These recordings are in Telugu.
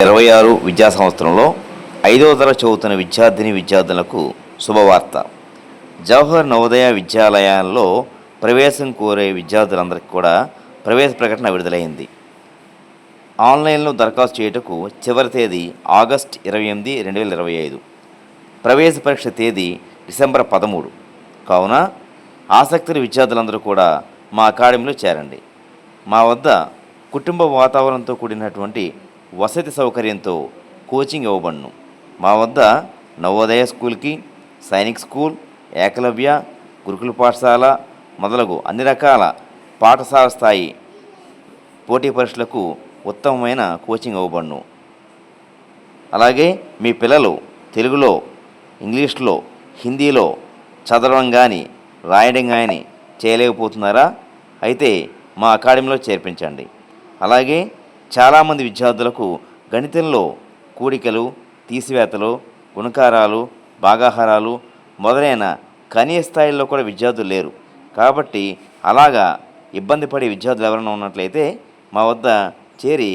26 విద్యా సంవత్సరంలో 5వ తరగతి చదువుతున్న విద్యార్థులకు శుభవార్త. జవహర్ నవోదయ విద్యాలయాల్లో ప్రవేశం కోరే విద్యార్థులందరికీ కూడా ప్రవేశ ప్రకటన విడుదలైంది. ఆన్లైన్లో దరఖాస్తు చేయుటకు చివరి తేదీ ఆగస్టు 28, 2025. ప్రవేశ పరీక్ష తేదీ డిసెంబర్ 13. కావున ఆసక్తుల విద్యార్థులందరూ కూడా మా అకాడమీలో చేరండి. మా వద్ద కుటుంబ వాతావరణంతో కూడినటువంటి వసతి సౌకర్యంతో కోచింగ్ ఇవ్వబడును. మా వద్ద నవోదయ స్కూల్కి, సైనిక్ స్కూల్, ఏకలవ్య, గురుకుల పాఠశాల మొదలగు అన్ని రకాల పాఠశాల స్థాయి పోటీ పరీక్షలకు ఉత్తమమైన కోచింగ్ ఇవ్వబడును. అలాగే మీ పిల్లలు తెలుగులో, ఇంగ్లీష్లో, హిందీలో చదవడం కానీ రాయడం కానీ చేయలేకపోతున్నారా? అయితే మా అకాడమీలో చేర్పించండి. అలాగే చాలామంది విద్యార్థులకు గణితంలో కూడికలు, తీసివేతలు, గుణకారాలు, భాగాహారాలు మొదలైన కనీస స్థాయిల్లో కూడా విద్యార్థులు లేరు. కాబట్టి అలాగా ఇబ్బంది పడే విద్యార్థులు ఎవరైనా ఉన్నట్లయితే మా వద్ద చేరి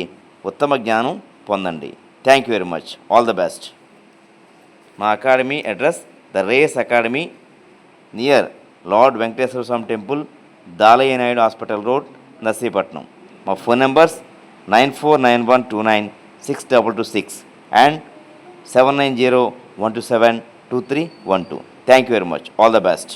ఉత్తమ జ్ఞానం పొందండి. Thank you very much. All the best. మా academy address the race academy near Lord Venkateswara Swamy temple, Dalayya Naidu hospital road, Narsipatnam. మా phone numbers 9491296226 and 7901272312. Thank you very much. All the best.